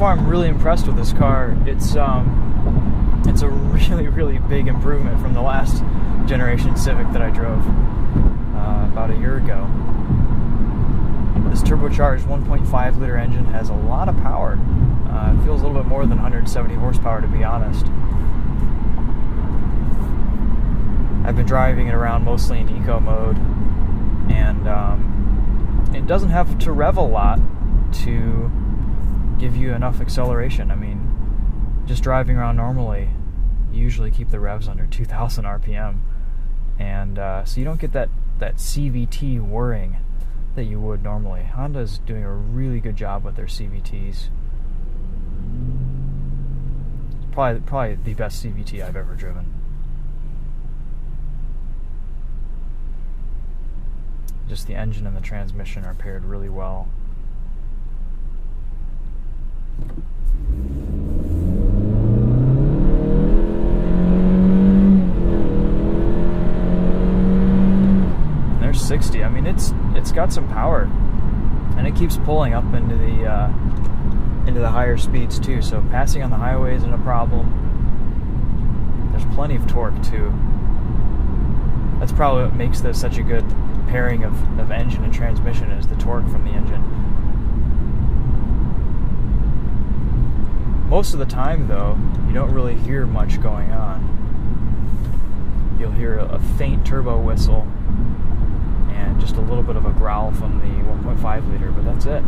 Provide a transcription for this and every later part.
far I'm really impressed with this car. It's a really, really big improvement from the last generation Civic that I drove about a year ago. This turbocharged 1.5 liter engine has a lot of power. It feels a little bit more than 170 horsepower, to be honest. I've been driving it around mostly in eco mode, and it doesn't have to rev a lot to give you enough acceleration. I mean, just driving around normally, you usually keep the revs under 2,000 RPM, and so you don't get that CVT whirring that you would normally. Honda's doing a really good job with their CVTs. It's probably the best CVT I've ever driven. Just the engine and the transmission are paired really well. And there's 60. I mean, it's got some power, and it keeps pulling up into the higher speeds too. So passing on the highway isn't a problem. There's plenty of torque too. That's probably what makes this such a good pairing of engine and transmission, is the torque from the engine. Most of the time, though, you don't really hear much going on. You'll hear a faint turbo whistle and just a little bit of a growl from the 1.5 liter, but that's it.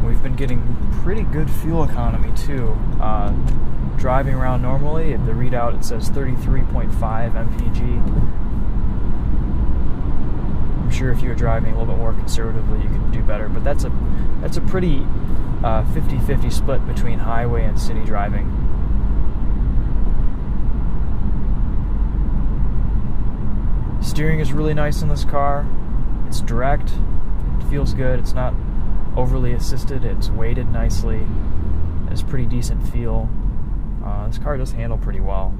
We've been getting pretty good fuel economy too. Driving around normally, at the readout it says 33.5 mpg. I'm sure if you were driving a little bit more conservatively, you could do better, but that's a pretty 50-50 split between highway and city driving. Steering is really nice in this car. It's direct. It feels good. It's not overly assisted. It's weighted nicely. It has pretty decent feel. This car does handle pretty well.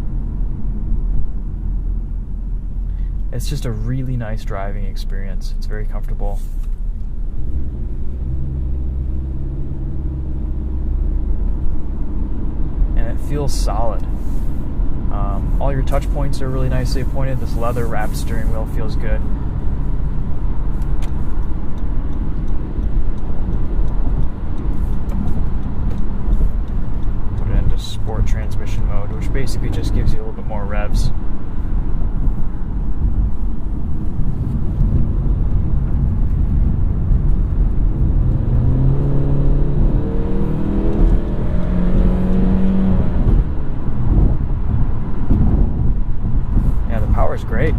It's just a really nice driving experience. It's very comfortable. And it feels solid. All your touch points are really nicely appointed. This leather wrapped steering wheel feels good. Sport transmission mode, which basically just gives you a little bit more revs. Yeah, the power's great.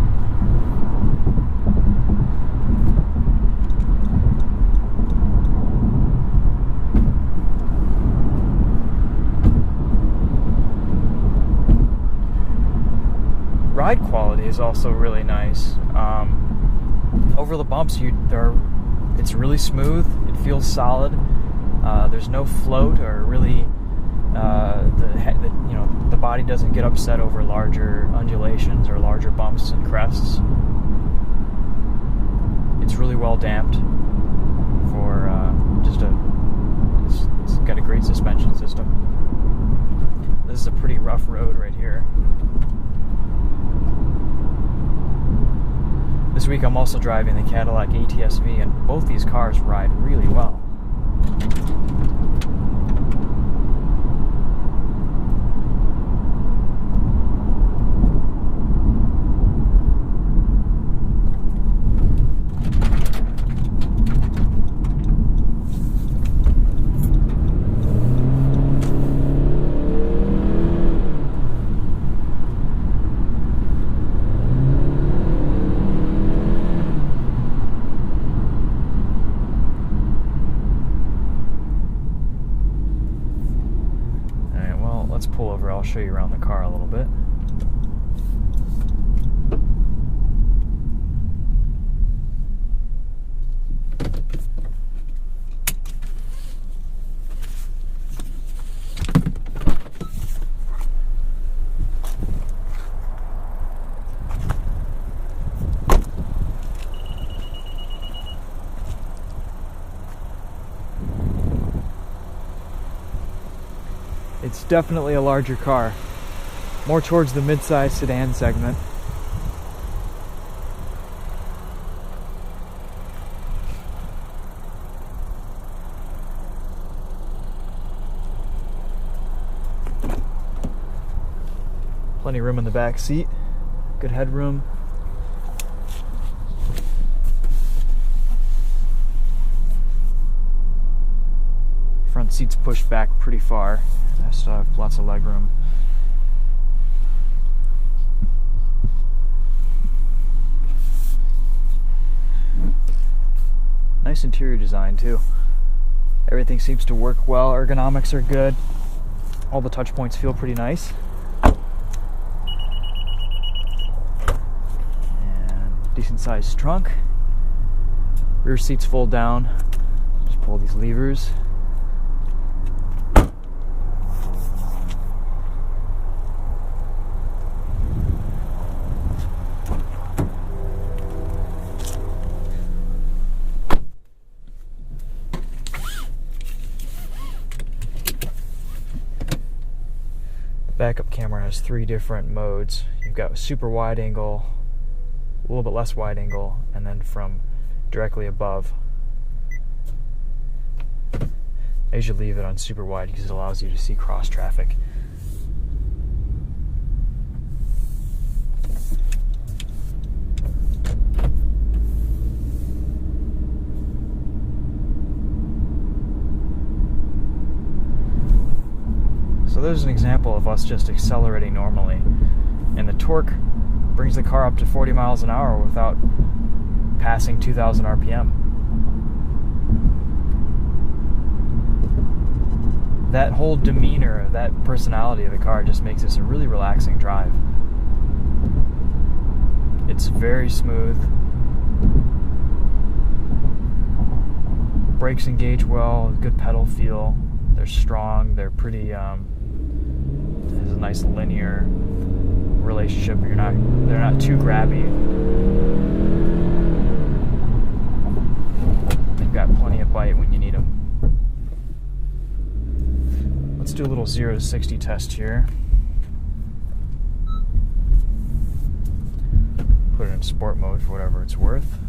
Ride quality is also really nice. Over the bumps, it's really smooth. It feels solid. There's no float, or really the body doesn't get upset over larger undulations or larger bumps and crests. It's really well damped for it's got a great suspension system. This is a pretty rough road right here. This week I'm also driving the Cadillac ATS-V, and both these cars ride really well. Let's pull over. I'll show you around the car a little bit. It's definitely a larger car, more towards the mid-size sedan segment. Plenty of room in the back seat, good headroom. Front seat's pushed back pretty far. I still have lots of leg room. Nice interior design too. Everything seems to work well. Ergonomics are good. All the touch points feel pretty nice. Decent sized trunk. Rear seats fold down. Just pull these levers. The backup camera has 3 different modes. You've got super wide angle, a little bit less wide angle, and then from directly above. I usually leave it on super wide because it allows you to see cross traffic. So there's an example of us just accelerating normally, and the torque brings the car up to 40 miles an hour without passing 2,000 RPM. That whole demeanor, that personality of the car just makes this a really relaxing drive. It's very smooth. Brakes engage well, good pedal feel. They're strong, they're pretty, there's a nice linear relationship. They're not too grabby. They've got plenty of bite when you need them. Let's do a little 0 to 60 test here. Put it in sport mode for whatever it's worth.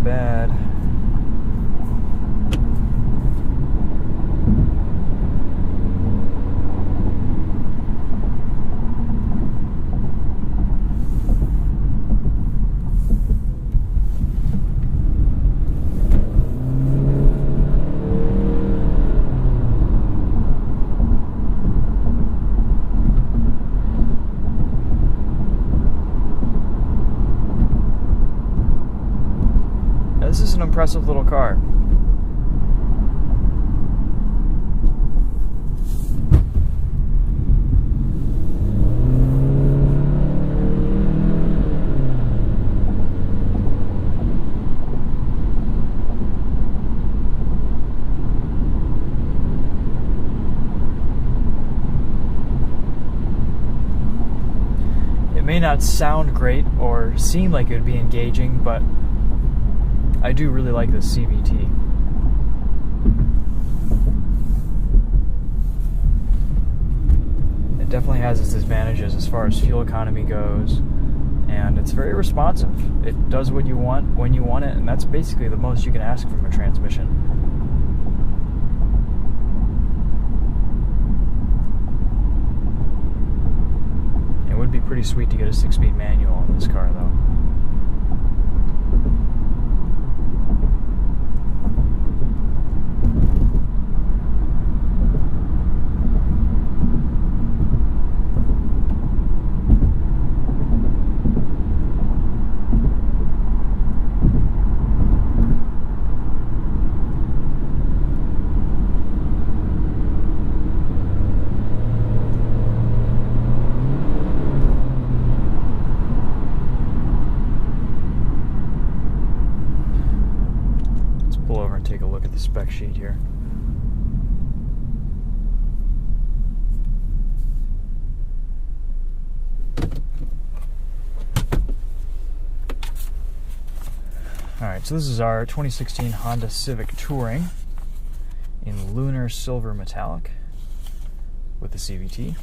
Bad. This is an impressive little car. It may not sound great or seem like it would be engaging, but I do really like this CVT. It definitely has its advantages as far as fuel economy goes, and it's very responsive. It does what you want when you want it, and that's basically the most you can ask from a transmission. It would be pretty sweet to get a 6-speed manual in this car, though. Take a look at the spec sheet here. So this is our 2016 Honda Civic Touring in Lunar Silver Metallic with the CVT.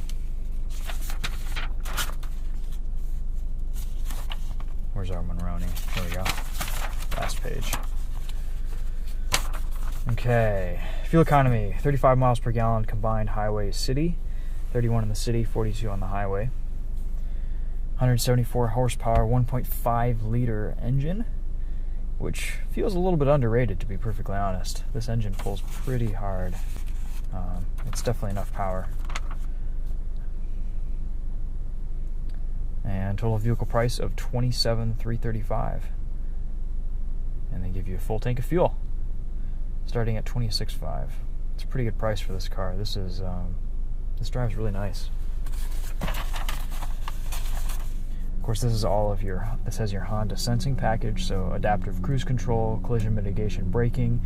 Where's our Monroney? There we go. Last page. Okay. Fuel economy, 35 miles per gallon combined highway city, 31 in the city, 42 on the highway. 174 horsepower, 1.5 liter engine, which feels a little bit underrated, to be perfectly honest. This engine pulls pretty hard. It's definitely enough power. And total vehicle price of $27,335. And they give you a full tank of fuel, starting at $26,500. It's a pretty good price for this car. This drives really nice. Of course, this has your Honda sensing package, so adaptive cruise control, collision mitigation braking,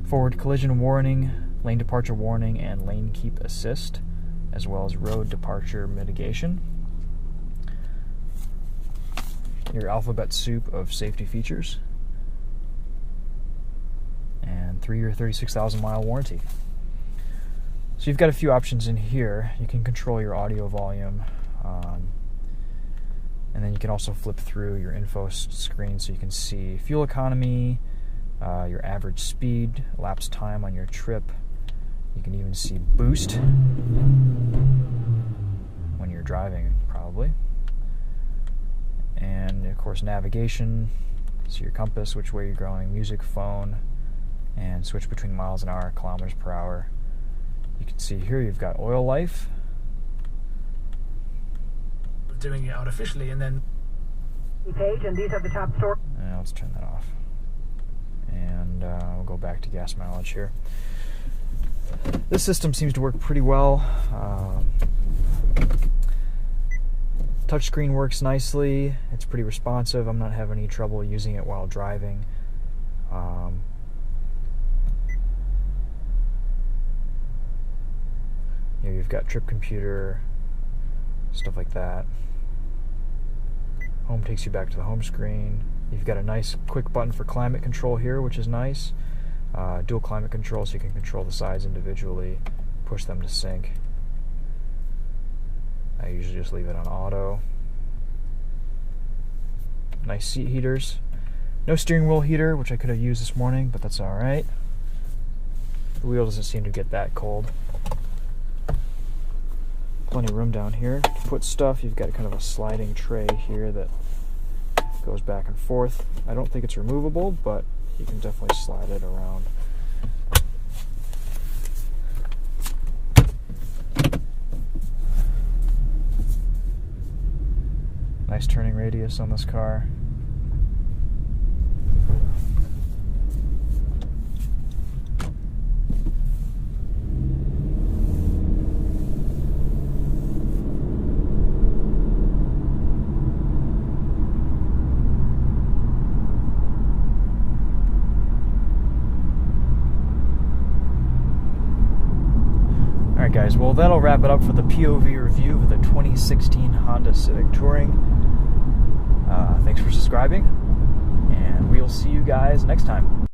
forward collision warning, lane departure warning, and lane keep assist, as well as road departure mitigation. Your alphabet soup of safety features, and 3-year 36,000 mile warranty. So you've got a few options in here. You can control your audio volume, and then you can also flip through your info screen so you can see fuel economy, your average speed, elapsed time on your trip. You can even see boost when you're driving, probably. And of course navigation, so your compass, which way you're going, music, phone, and switch between miles an hour, kilometers per hour. You can see here you've got oil life. Doing it artificially, and then page, and these are the top store. Let's turn that off, and we'll go back to gas mileage here. This system seems to work pretty well. Touchscreen works nicely. It's pretty responsive. I'm not having any trouble using it while driving. Here you've got trip computer, stuff like that. Home takes you back to the home screen. You've got a nice quick button for climate control here, which is nice. Dual climate control, so you can control the sides individually, push them to sync. I usually just leave it on auto. Nice seat heaters. No steering wheel heater, which I could have used this morning, but that's alright. The wheel doesn't seem to get that cold. Plenty of room down here to put stuff. You've got kind of a sliding tray here that goes back and forth. I don't think it's removable, but you can definitely slide it around. Nice turning radius on this car. Alright guys, well that'll wrap it up for the POV review of the 2016 Honda Civic Touring. Thanks for subscribing, and we'll see you guys next time.